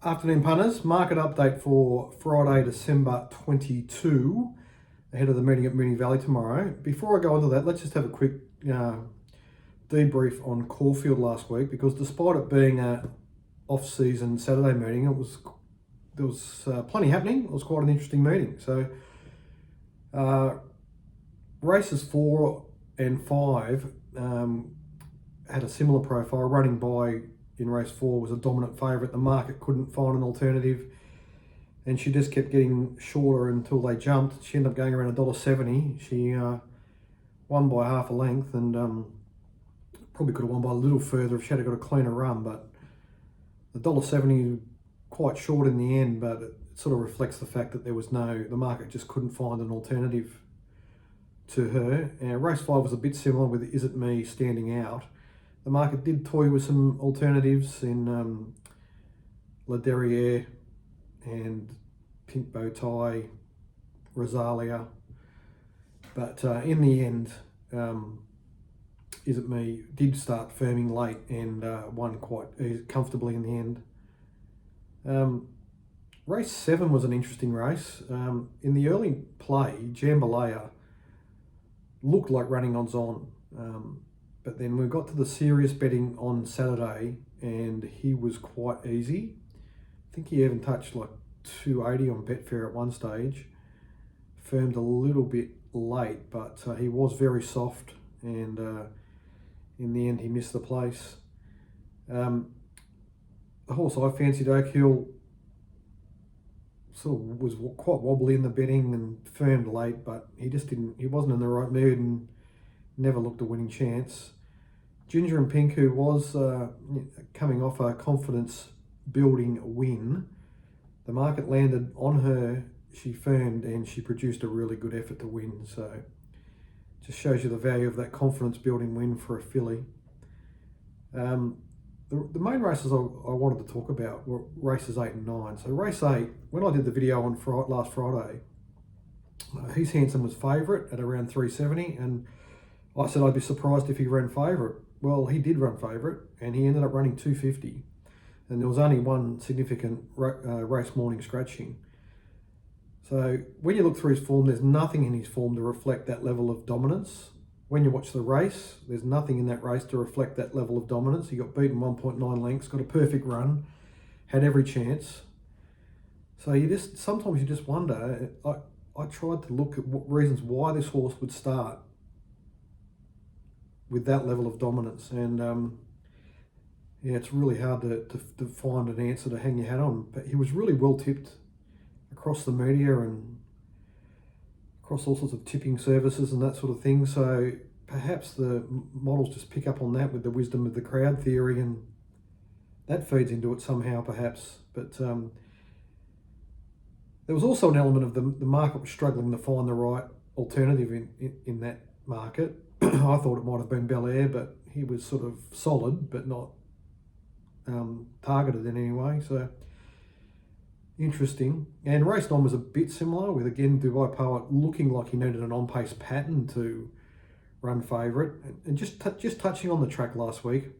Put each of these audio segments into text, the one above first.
Afternoon punters, market update for Friday, December 22, ahead of the meeting at Moonee Valley tomorrow. Before I go into that, let's just have a quick debrief on Caulfield last week, because despite it being a off-season Saturday meeting, there was plenty happening. It was quite an interesting meeting. So races 4 and 5 had a similar profile. Running by in race 4 was a dominant favourite. The market couldn't find an alternative, and she just kept getting shorter until they jumped. She ended up going around $1.70. She won by half a length, and probably could have won by a little further if she had got a cleaner run. But the $1.70 quite short in the end, but it sort of reflects the fact that the market just couldn't find an alternative to her. Race 5 was a bit similar, with Is It Me standing out. The market did toy with some alternatives in La Derriere and Pink Bow Tie, Rosalia. But in the end, Is It Me did start firming late and won quite comfortably in the end. Race 7 was an interesting race. In the early play, Jambalaya looked like running odds on. But then we got to the serious betting on Saturday, and he was quite easy. I think he even touched like 280 on Betfair at one stage. Firmed a little bit late, but he was very soft, and in the end he missed the place. The horse I fancied, Oak Hill, sort of was quite wobbly in the betting and firmed late, but he wasn't in the right mood and never looked a winning chance. Ginger and Pink, who was coming off a confidence building win, the market landed on her. She firmed and she produced a really good effort to win. So just shows you the value of that confidence building win for a filly. The main races I wanted to talk about were races 8 and 9. So race 8, when I did the video on last Friday, He's Handsome was favourite at around 370, and I said I'd be surprised if he ran favourite. Well, he did run favourite, and he ended up running 250, and there was only one significant race morning scratching. So when you look through his form, there's nothing in his form to reflect that level of dominance. When you watch the race, there's nothing in that race to reflect that level of dominance. He got beaten 1.9 lengths, got a perfect run, had every chance. So sometimes you just wonder. I tried to look at reasons why this horse would start with that level of dominance, and it's really hard to find an answer to hang your hat on. But he was really well tipped across the media and across all sorts of tipping services and that sort of thing. So perhaps the models just pick up on that with the wisdom of the crowd theory, and that feeds into it somehow, perhaps. But there was also an element of the market was struggling to find the right alternative in that market. I thought it might have been Bel Air, but he was sort of solid, but not targeted in any way. So interesting. And race 9 was a bit similar, with again Dubai Poet looking like he needed an on-pace pattern to run favourite. And just touching on the track last week,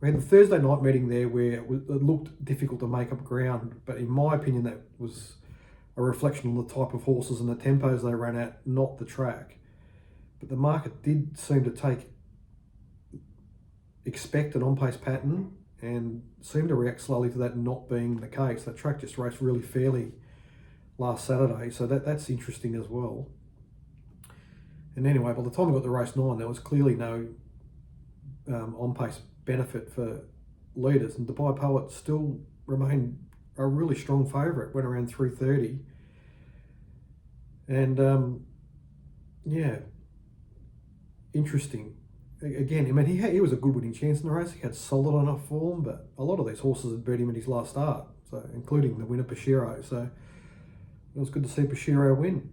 we had the Thursday night meeting there where it looked difficult to make up ground, but in my opinion that was a reflection on the type of horses and the tempos they ran at, not the track. But the market did seem to expect an on-pace pattern and seemed to react slowly to that not being the case. That track just raced really fairly last Saturday, so that's interesting as well. And anyway, by the time we got to race 9, there was clearly no on-pace benefit for leaders, and Dubai Poet still remained a really strong favourite, went around 330. And interesting. Again, I mean, he was a good winning chance in the race. He had solid enough form, but a lot of these horses had beat him in his last start, so including the winner Pashiro. So it was good to see Pashiro win.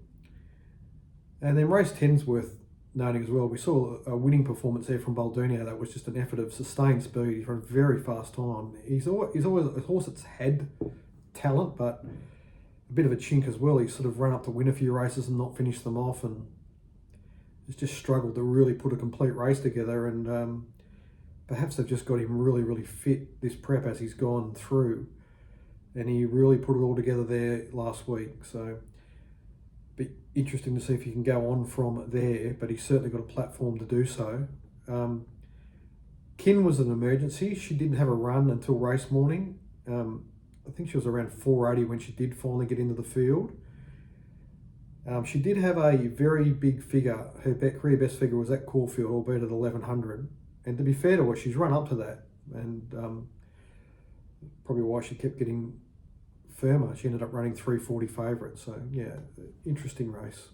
And then race 10's worth noting as well. We saw a winning performance there from Baldunio. That was just an effort of sustained speed. He's run a very fast time. He's always a horse that's had talent, but a bit of a chink as well. He's sort of run up to win a few races and not finish them off, and has just struggled to really put a complete race together. And perhaps they've just got him really, really fit this prep as he's gone through. and he really put it all together there last week. So be interesting to see if he can go on from there, but he's certainly got a platform to do so. Kin was an emergency. She didn't have a run until race morning. I think she was around 480 when she did finally get into the field. She did have a very big figure. Her career best figure was at Caulfield, albeit at 1100. And to be fair to her, she's run up to that, and probably why she kept getting firmer. She ended up running 340 favourite. So yeah, interesting race.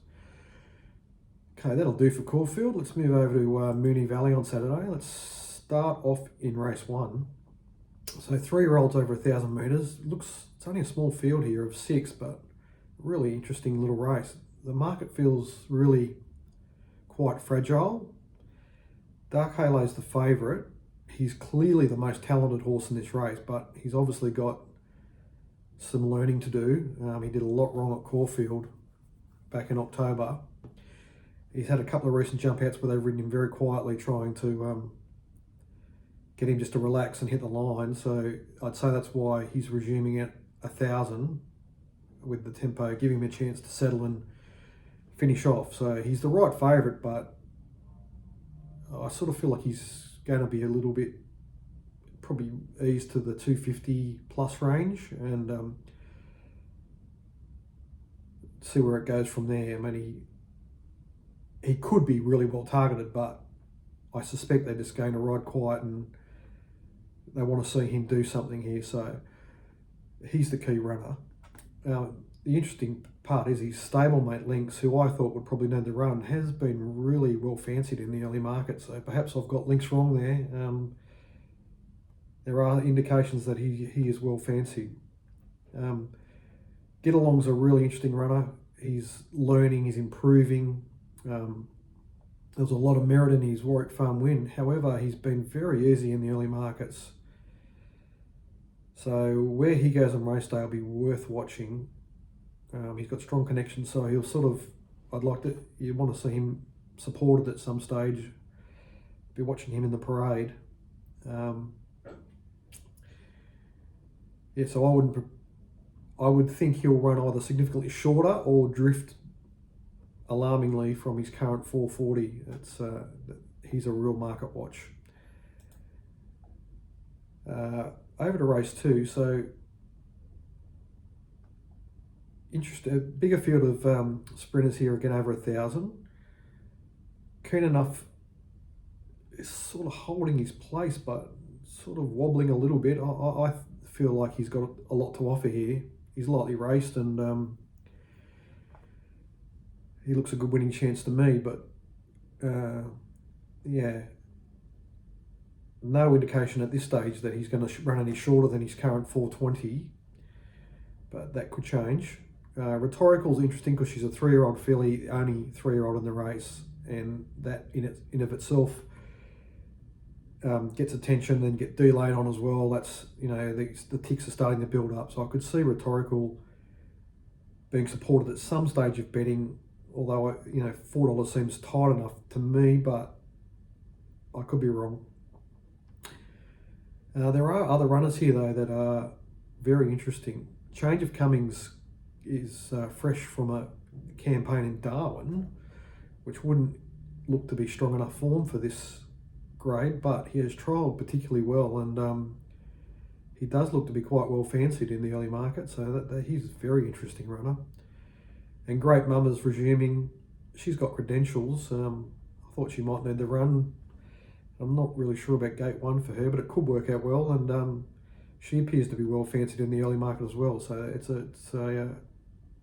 Okay, that'll do for Caulfield. Let's move over to Moonee Valley on Saturday. Let's start off in race 1. So 3-year-olds over 1,000 metres. It's only a small field here of 6, but really interesting little race. The market feels really quite fragile. Dark Halo's the favourite. He's clearly the most talented horse in this race, but he's obviously got some learning to do. He did a lot wrong at Caulfield back in October. He's had a couple of recent jump outs where they've ridden him very quietly, trying to get him just to relax and hit the line. So I'd say that's why he's resuming at 1,000 with the tempo, giving him a chance to settle and finish off. So he's the right favourite, but I sort of feel like he's going to be a little bit, probably ease to the 250 plus range, and see where it goes from there. I mean, he could be really well targeted, but I suspect they're just going to ride quiet and they want to see him do something here. So he's the key runner. The interesting part is his stablemate Lynx, who I thought would probably know the run, has been really well fancied in the early market. So perhaps I've got Lynx wrong there. There are indications that he is well fancied. Get Along's a really interesting runner. He's learning, he's improving. There's a lot of merit in his Warwick Farm win. However, he's been very easy in the early markets. So where he goes on race day will be worth watching. He's got strong connections, so he'll you want to see him supported at some stage. Be watching him in the parade. So I would think he'll run either significantly shorter or drift alarmingly from his current 440. He's a real market watch. Over to race 2. So interesting, bigger field of sprinters here again over 1,000. Keen Enough is sort of holding his place, but sort of wobbling a little bit. I feel like he's got a lot to offer here. He's lightly raced, and he looks a good winning chance to me, but yeah, no indication at this stage that he's going to run any shorter than his current 420, but that could change. Rhetorical's interesting because she's a 3-year-old filly, the only 3-year-old in the race, and that in of itself gets attention and get delayed on as well. That's, the ticks are starting to build up, so I could see Rhetorical being supported at some stage of betting, although $4 seems tight enough to me, but I could be wrong. There are other runners here though that are very interesting. Change of Cummings is fresh from a campaign in Darwin, which wouldn't look to be strong enough form for this grade, but he has trialled particularly well, and he does look to be quite well fancied in the early market, so that he's a very interesting runner. And Great Mama's resuming. She's got credentials. I thought she might need the run. I'm not really sure about gate 1 for her, but it could work out well, and she appears to be well fancied in the early market as well, so it's a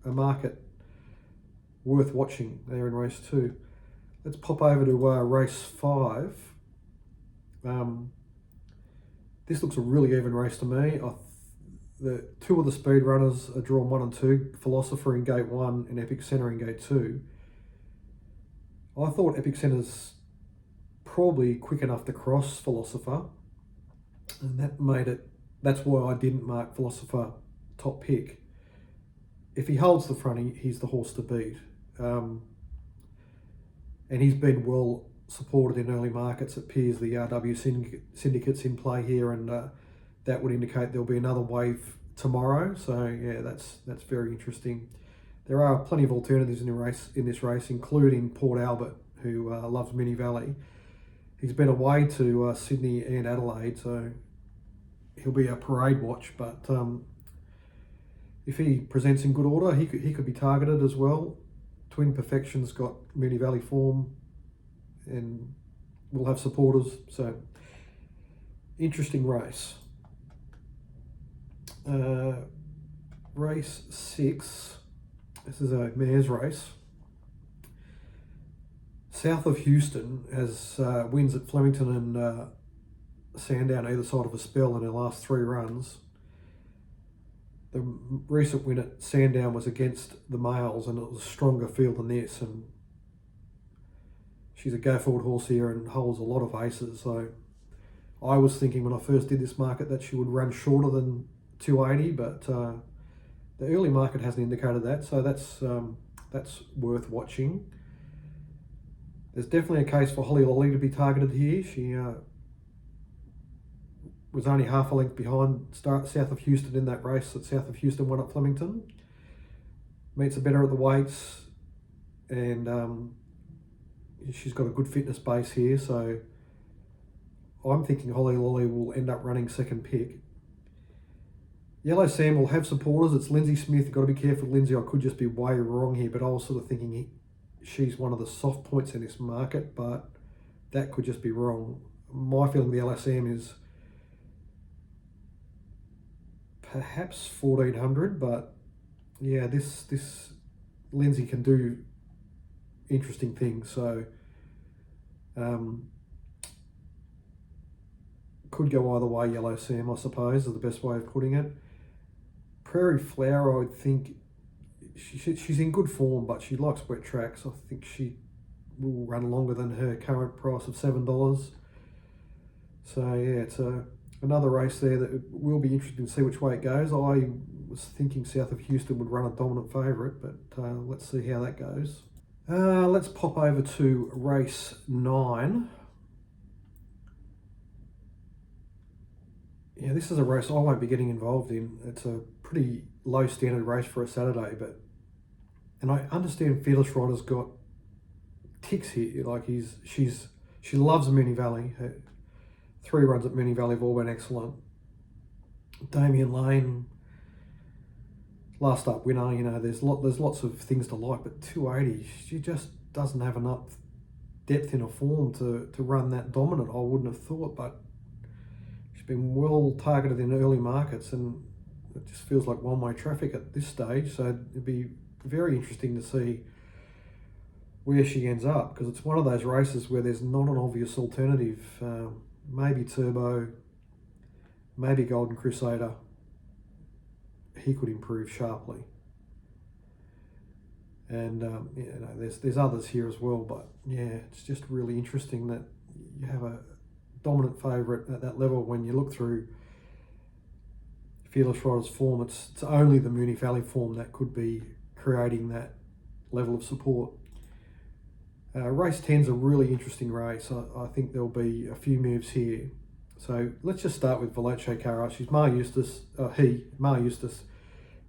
market worth watching there in race 2. Let's pop over to race 5. This looks a really even race to me. The 2 of the speed runners are drawn 1 and 2, Philosopher in gate 1 and Epic Centre in gate 2. I thought Epic Centre's probably quick enough to cross Philosopher, and that's why I didn't mark Philosopher top pick. If he holds the front, he's the horse to beat, and he's been well supported in early markets. It appears the RW syndicate's in play here, and that would indicate there'll be another wave tomorrow. So yeah, that's very interesting. There are plenty of alternatives in this race, including Port Albert, who loves Moonee Valley. He's been away to Sydney and Adelaide, so he'll be a parade watch. But if he presents in good order, he could be targeted as well. Twin Perfection's got Moonee Valley form, and will have supporters. So interesting race. Race 6. This is a mares race. South of Houston has wins at Flemington and Sandown either side of a spell in her last 3 runs. The recent win at Sandown was against the males, and it was a stronger field than this, and she's a go-forward horse here and holds a lot of aces. So I was thinking when I first did this market that she would run shorter than 280, but the early market hasn't indicated that, so that's worth watching. There's definitely a case for Holly Lolly to be targeted here. She was only half a length behind South of Houston in that race that South of Houston won at Flemington. Meets her better at the weights, and she's got a good fitness base here, so I'm thinking Holly Lolly will end up running second pick. Yellow Sam will have supporters. It's Lindsay Smith. You've got to be careful, Lindsay. I could just be way wrong here, but I was sort of thinking she's one of the soft points in this market, but that could just be wrong. My feeling the LSM is perhaps 1400, but yeah, this Lindsay can do interesting things, so could go either way. Yellow Sam, I suppose, is the best way of putting it. Prairie Flower, I would think she's in good form, but she likes wet tracks. I think she will run longer than her current price of $7. So yeah, it's another race there that will be interesting to see which way it goes. I was thinking South of Houston would run a dominant favourite, but let's see how that goes. Let's pop over to race 9. Yeah, this is a race I won't be getting involved in. It's a pretty low standard race for a Saturday, and I understand Fearless Rider's got ticks here. Like she loves Moonee Valley. Her 3 runs at Moonee Valley have all been excellent. Damien Lane, last up winner. You know, there's lots of things to like, but 280, she just doesn't have enough depth in her form to run that dominant. I wouldn't have thought, but she's been well targeted in early markets, and it just feels like one-way traffic at this stage. So it'd be very interesting to see where she ends up, because it's one of those races where there's not an obvious alternative. Maybe Turbo, maybe Golden Crusader. He could improve sharply, and you know, there's others here as well. But yeah, it's just really interesting that you have a dominant favourite at that level. When you look through Fearless Rider's form, it's only the Moonee Valley form that could be creating that level of support. Race 10 is a really interesting race. I think there'll be a few moves here. So let's just start with Veloce Cara. She's Mar Eustace,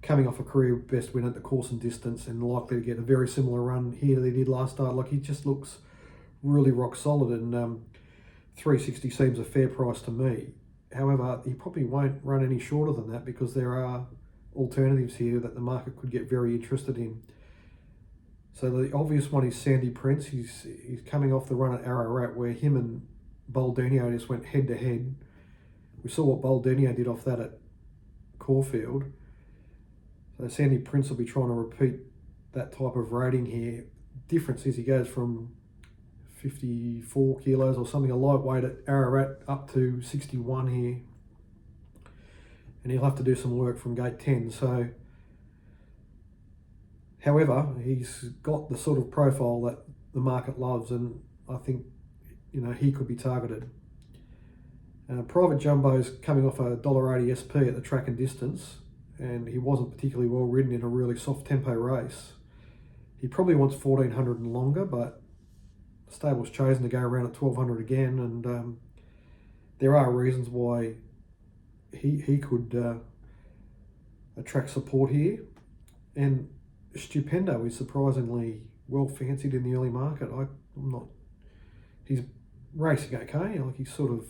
coming off a career best win at the course and distance, and likely to get a very similar run here that he did last start. Like, he just looks really rock solid, and 360 seems a fair price to me. However, he probably won't run any shorter than that, because there are alternatives here that the market could get very interested in. So the obvious one is Sandy Prince. He's coming off the run at Ararat, where him and Boldinio just went head to head. We saw what Boldinio did off that at Caulfield. So Sandy Prince will be trying to repeat that type of rating here. Difference is he goes from 54 kilos or something, a lightweight at Ararat, up to 61 here. And he'll have to do some work from gate 10. So, however, he's got the sort of profile that the market loves, and I think, you know, he could be targeted. Private Jumbo's coming off a $1.80 SP at the track and distance, and he wasn't particularly well ridden in a really soft tempo race. He probably wants 1400 and longer, but the stable's chosen to go around at 1200 again, and there are reasons why he could attract support here. And Stupendo is surprisingly well fancied in the early market. He's racing okay, like he's sort of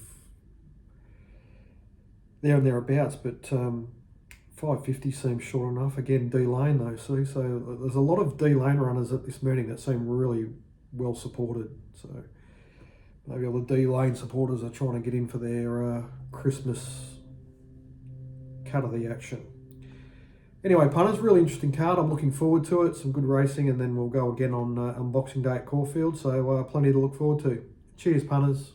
there and thereabouts, but 550 seems short enough. Again, D lane though, see, so there's a lot of D lane runners at this meeting that seem really well supported. So maybe all the D lane supporters are trying to get in for their Christmas cut of the action. Anyway, punters, really interesting card. I'm looking forward to it. Some good racing, and then we'll go again on Boxing Day at Caulfield. So plenty to look forward to. Cheers, punters.